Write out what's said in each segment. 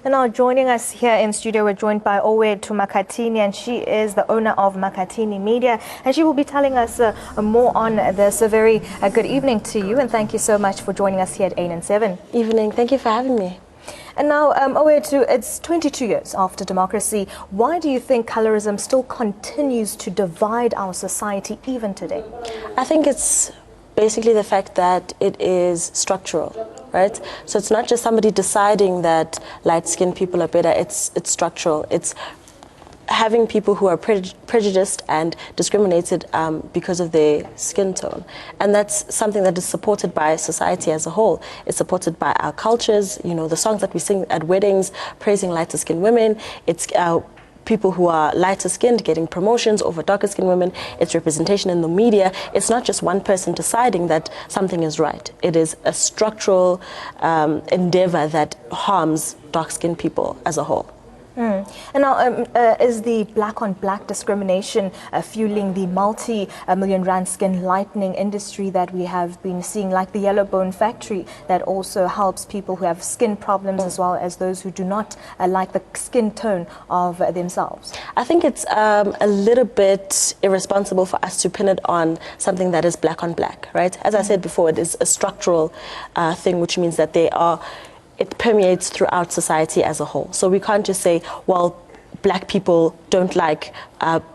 And now joining us here in studio, we're joined by Makhathini, and she is the owner of Makhathini Media, and she will be telling us more on this. A very good evening to you, and thank you so much for joining us here at 8 and 7. Evening, thank you for having me. And now, it's 22 years after democracy. Why do you think colorism still continues to divide our society even today? I think it's basically the fact that it is structural, right? So it's not just somebody deciding that light-skinned people are better, it's structural. It's having people who are prejudiced and discriminated because of their skin tone. And that's something that is supported by society as a whole. It's supported by our cultures, you know, the songs that we sing at weddings, praising lighter skinned women. It's people who are lighter skinned getting promotions over darker skinned women. It's representation in the media. It's not just one person deciding that something is right. It is a structural endeavor that harms dark skinned people as a whole. And now, is the black-on-black discrimination fueling the multi-million rand skin lightening industry that we have been seeing, like the yellow bone factory that also helps people who have skin problems as well as those who do not like the skin tone of themselves? I think it's a little bit irresponsible for us to pin it on something that is black-on-black, right? As I said before, it is a structural thing, which means that it permeates throughout society as a whole. So we can't just say, well, black people don't like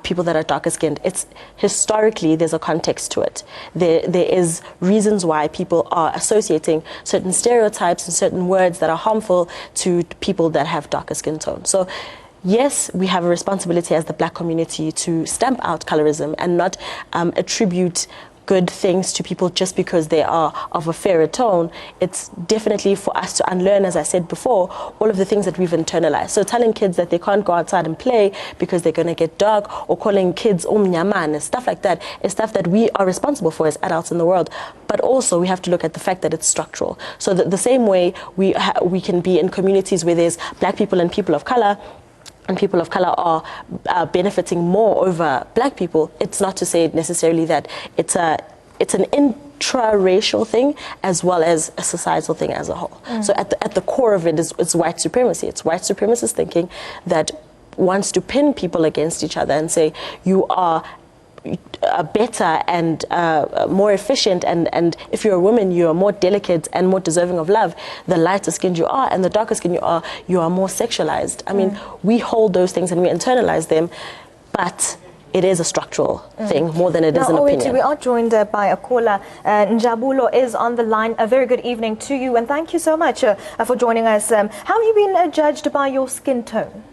people that are darker skinned. It's historically, there's a context to it. There is reasons why people are associating certain stereotypes and certain words that are harmful to people that have darker skin tone. So yes, we have a responsibility as the black community to stamp out colorism and not attribute good things to people just because they are of a fairer tone. It's definitely for us to unlearn, as I said before, all of the things that we've internalized. So telling kids that they can't go outside and play because they're going to get dark, or calling kids umnyaman and stuff like that, is stuff that we are responsible for as adults in the world. But also we have to look at the fact that it's structural. So the same way we can be in communities where there's black people and people of color, and people of color are benefiting more over black people, it's not to say necessarily that it's an intra-racial thing as well as a societal thing as a whole. So at the core of it is white supremacy. It's white supremacist thinking that wants to pin people against each other and say you are better and more efficient, and if you're a woman, you are more delicate and more deserving of love. The lighter skinned you are and the darker skinned you are more sexualized. I mean, we hold those things and we internalize them, but it is a structural thing more than it is an opinion. We are joined by a caller. Njabulo is on the line. A very good evening to you, and thank you so much for joining us. How have you been judged by your skin tone?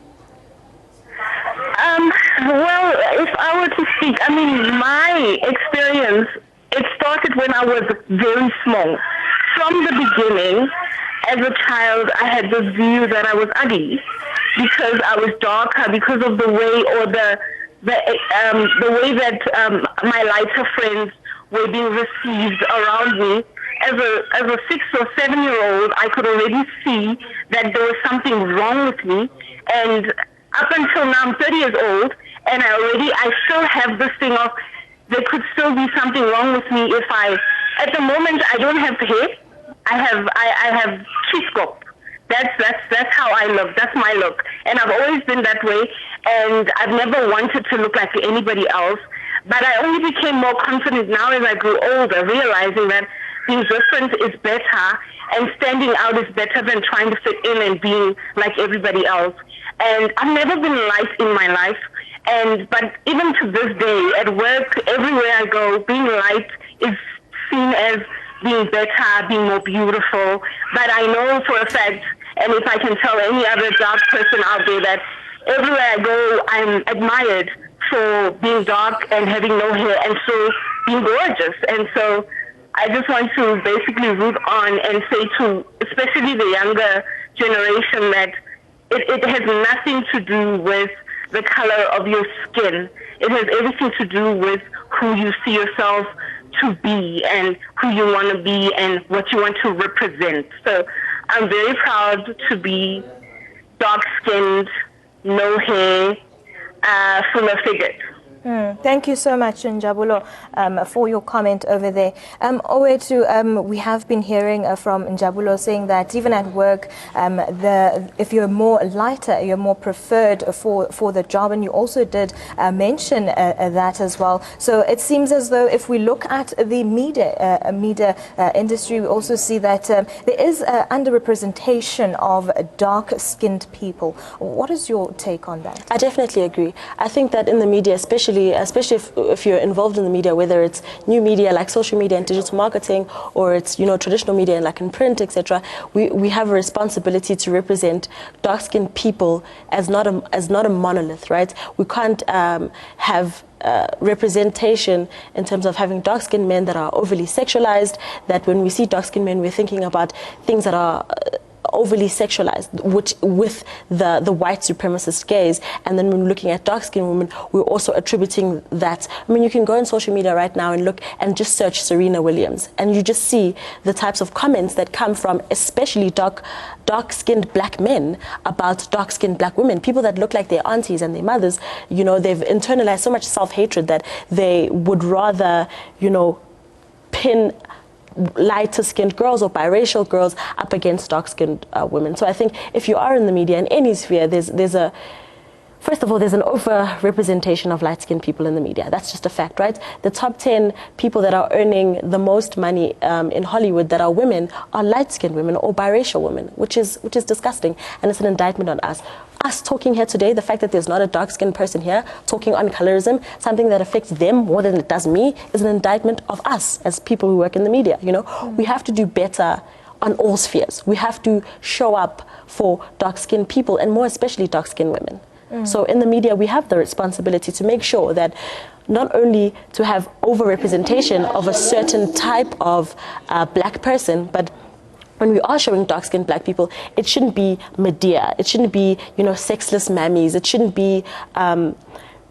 Well, if I were to speak, I mean, my experience, it started when I was very small. From the beginning, as a child, I had this view that I was ugly because I was darker, because of the way or the way that my lighter friends were being received around me. As a 6 or 7 year old, I could already see that there was something wrong with me, and up until now, I'm 30 years old, and I still have this thing of there could still be something wrong with me if at the moment, I don't have hair. I have cheesecloth. That's how I look. That's my look. And I've always been that way, and I've never wanted to look like anybody else. But I only became more confident now as I grew older, realizing that being different is better, and standing out is better than trying to fit in and being like everybody else. And I've never been light in my life, but even to this day, at work, everywhere I go, being light is seen as being better, being more beautiful. But I know for a fact, and if I can tell any other dark person out there, that everywhere I go, I'm admired for being dark and having no hair, and so being gorgeous. And so I just want to basically root on and say to especially the younger generation that it has nothing to do with the color of your skin. It has everything to do with who you see yourself to be and who you want to be and what you want to represent. So I'm very proud to be dark-skinned, no hair, fuller-figured. Thank you so much, Njabulo, for your comment over there. Owetu, we have been hearing from Njabulo saying that even at work, if you're more lighter, you're more preferred for the job, and you also did mention that as well. So it seems as though if we look at the media industry, we also see that there is underrepresentation of dark-skinned people. What is your take on that? I definitely agree. I think that in the media, especially if you're involved in the media, whether it's new media like social media and digital marketing, or it's traditional media like in print, etc., we have a responsibility to represent dark-skinned people as not a monolith, right? We can't have representation in terms of having dark-skinned men that are overly sexualized, that when we see dark-skinned men, we're thinking about things that are overly sexualized, which with the white supremacist gaze. And then when we're looking at dark-skinned women, we're also attributing that. I mean, you can go on social media right now and look and just search Serena Williams, and you just see the types of comments that come from especially dark-skinned black men about dark-skinned black women, people that look like their aunties and their mothers. They've internalized so much self-hatred that they would rather, pin lighter-skinned girls or biracial girls up against dark-skinned women. So I think if you are in the media in any sphere, first of all, there's an over-representation of light-skinned people in the media. That's just a fact, right? The top 10 people that are earning the most money in Hollywood that are women are light-skinned women or biracial women, which is disgusting, and it's an indictment on us. Us talking here today, the fact that there's not a dark-skinned person here talking on colorism, something that affects them more than it does me, is an indictment of us as people who work in the media. We have to do better on all spheres. We have to show up for dark-skinned people, and more especially dark-skinned women. So in the media, we have the responsibility to make sure that not only to have over-representation of a certain type of black person, but when we are showing dark-skinned black people, it shouldn't be Medea. It shouldn't be, sexless mammies. It shouldn't be,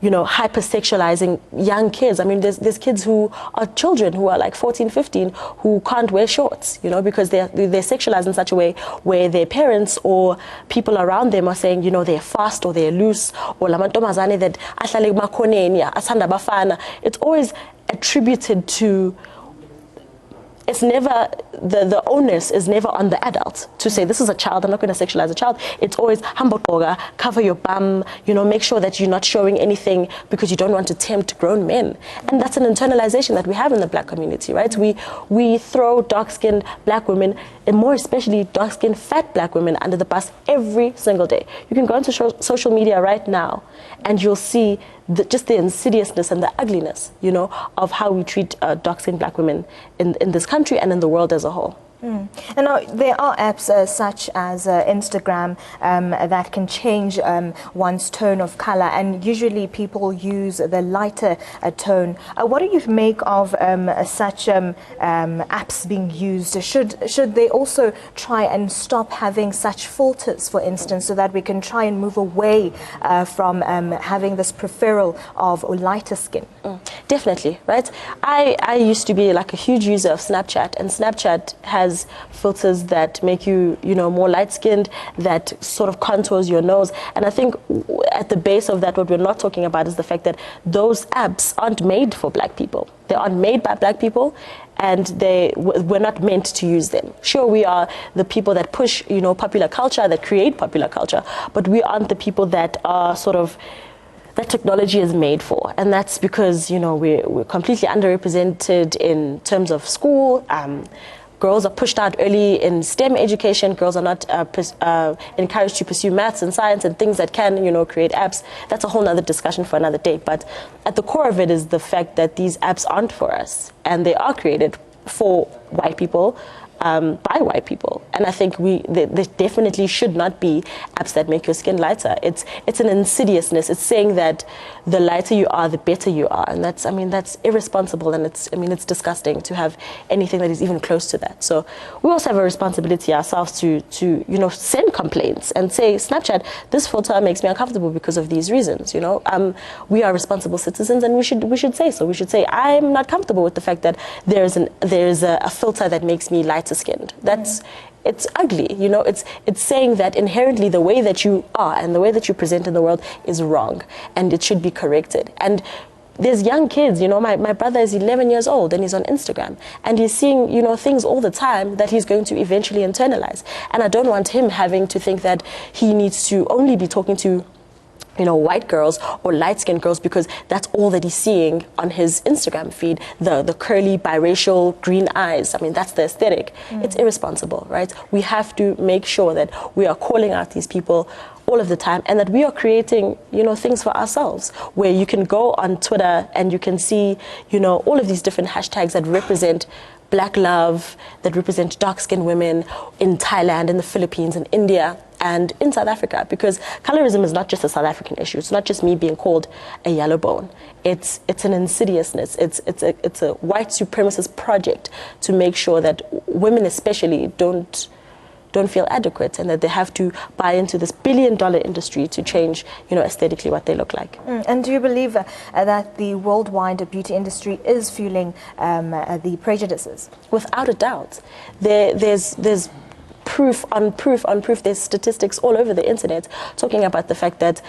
hypersexualizing young kids. I mean, there's kids who are children who are like 14, 15 who can't wear shorts, because they're sexualized in such a way where their parents or people around them are saying, they're fast or they're loose, or lamantomazane that ahlale makhoneni asanda bafana. It's always attributed to. It's never, the onus is never on the adult to say, this is a child, I'm not going to sexualize a child. It's always, cover your bum, make sure that you're not showing anything because you don't want to tempt grown men. And that's an internalization that we have in the black community, right? We throw dark-skinned black women, and more especially dark-skinned fat black women, under the bus every single day. You can go into social media right now and you'll see just the insidiousness and the ugliness, of how we treat dark-skinned black women in this country and in the world as a whole. And now there are apps such as Instagram that can change one's tone of color, and usually people use the lighter tone. What do you make of such apps being used? Should they also try and stop having such filters, for instance, so that we can try and move away from having this preferral of lighter skin? Definitely, right? I used to be like a huge user of Snapchat, and Snapchat has filters that make you, more light-skinned, that sort of contours your nose. And I think at the base of that, what we're not talking about is the fact that those apps aren't made for black people. They aren't made by black people, and we're not meant to use them. Sure, we are the people that push, popular culture, that create popular culture, but we aren't the people that are sort of that technology is made for. And that's because, we're completely underrepresented in terms of school. Girls are pushed out early in STEM education. Girls are not encouraged to pursue maths and science and things that can, create apps. That's a whole other discussion for another day. But at the core of it is the fact that these apps aren't for us, and they are created for white people, by white people. And I think there definitely should not be apps that make your skin lighter. It's an insidiousness. It's saying that the lighter you are, the better you are. And that's irresponsible, and it's disgusting to have anything that is even close to that. So we also have a responsibility ourselves to send complaints and say, Snapchat, this filter makes me uncomfortable because of these reasons. We are responsible citizens, and we should say so. We should say, I'm not comfortable with the fact that there's a filter that makes me lighter skinned. It's ugly, it's saying that inherently the way that you are and the way that you present in the world is wrong, and it should be corrected. And there's young kids, my brother is 11 years old and he's on Instagram and he's seeing, things all the time that he's going to eventually internalize. And I don't want him having to think that he needs to only be talking to white girls or light-skinned girls because that's all that he's seeing on his Instagram feed, the curly, biracial, green eyes. I mean, that's the aesthetic. It's irresponsible, right? We have to make sure that we are calling out these people all of the time and that we are creating, things for ourselves where you can go on Twitter and you can see, all of these different hashtags that represent Black love, that represent dark-skinned women in Thailand, in the Philippines, in India, and in South Africa, because colorism is not just a South African issue. It's not just me being called a yellow bone. It's an insidiousness. It's a white supremacist project to make sure that women especially don't feel adequate and that they have to buy into this billion-dollar industry to change, aesthetically what they look like. And do you believe that the worldwide beauty industry is fueling the prejudices? Without a doubt. There's proof on proof on proof. There's statistics all over the internet talking about the fact that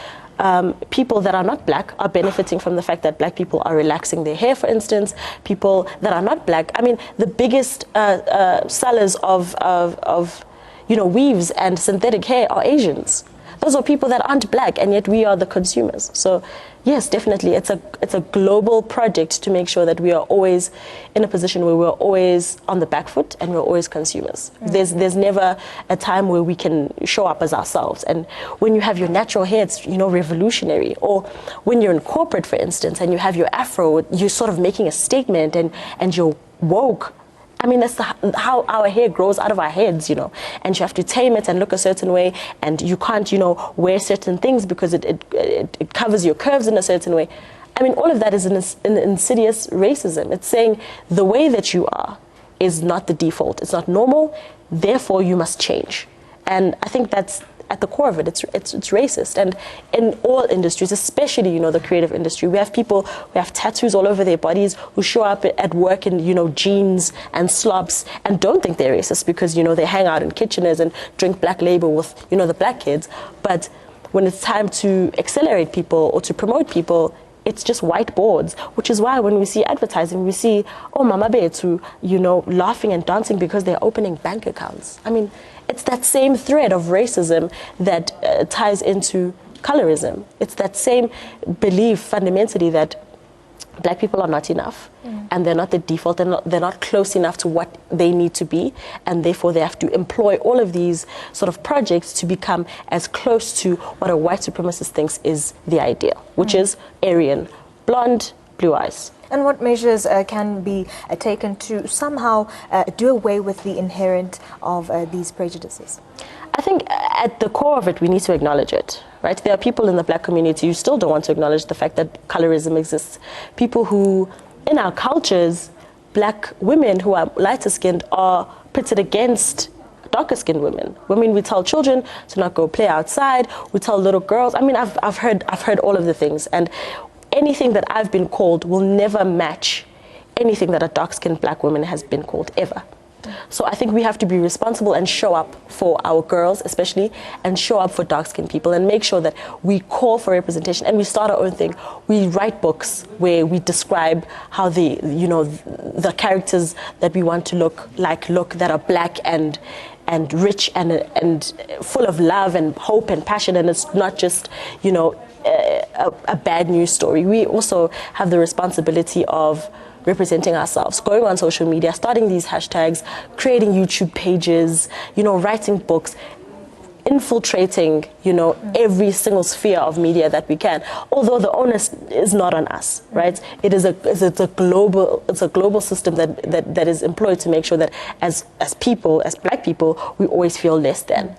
people that are not black are benefiting from the fact that black people are relaxing their hair, for instance. People that are not black, I mean, the biggest sellers of weaves and synthetic hair are Asians. Those are people that aren't black, and yet we are the consumers. So yes, definitely, it's a global project to make sure that we are always in a position where we're always on the back foot and we're always consumers. There's never a time where we can show up as ourselves. And when you have your natural hair, it's revolutionary. Or when you're in corporate, for instance, and you have your afro, you're sort of making a statement and you're woke. I mean, that's how our hair grows out of our heads, and you have to tame it and look a certain way, and you can't, wear certain things because it covers your curves in a certain way. I mean, all of that is an insidious racism. It's saying the way that you are is not the default. It's not normal, therefore you must change. And I think that's at the core of it. It's racist. And in all industries, especially, the creative industry, we have people who have tattoos all over their bodies who show up at work in, jeans and slops and don't think they're racist because, they hang out in Kitcheners and drink Black Label with, the black kids. But when it's time to accelerate people or to promote people, it's just whiteboards, which is why when we see advertising, we see, Mama Betu, laughing and dancing because they're opening bank accounts. I mean, it's that same thread of racism that ties into colorism. It's that same belief fundamentally that black people are not enough and they're not the default, they're not close enough to what they need to be, and therefore they have to employ all of these sort of projects to become as close to what a white supremacist thinks is the ideal, which is Aryan, blonde, blue eyes. And what measures can be taken to somehow do away with the inherent of these prejudices? I think at the core of it, we need to acknowledge it, right? There are people in the black community who still don't want to acknowledge the fact that colorism exists. People who, in our cultures, black women who are lighter skinned are pitted against darker skinned women. I mean, we tell children to not go play outside. We tell little girls. I mean, I've heard all of the things, and anything that I've been called will never match anything that a dark-skinned black woman has been called, ever. So I think we have to be responsible and show up for our girls especially, and show up for dark-skinned people, and make sure that we call for representation and we start our own thing. We write books where we describe how the characters that we want to look that are black and rich and full of love and hope and passion, and it's not just, a bad news story. We also have the responsibility of representing ourselves, going on social media, starting these hashtags, creating YouTube pages, writing books, infiltrating, every single sphere of media that we can. Although the onus is not on us, right? It's a global system that is employed to make sure that as people, as black people, we always feel less than.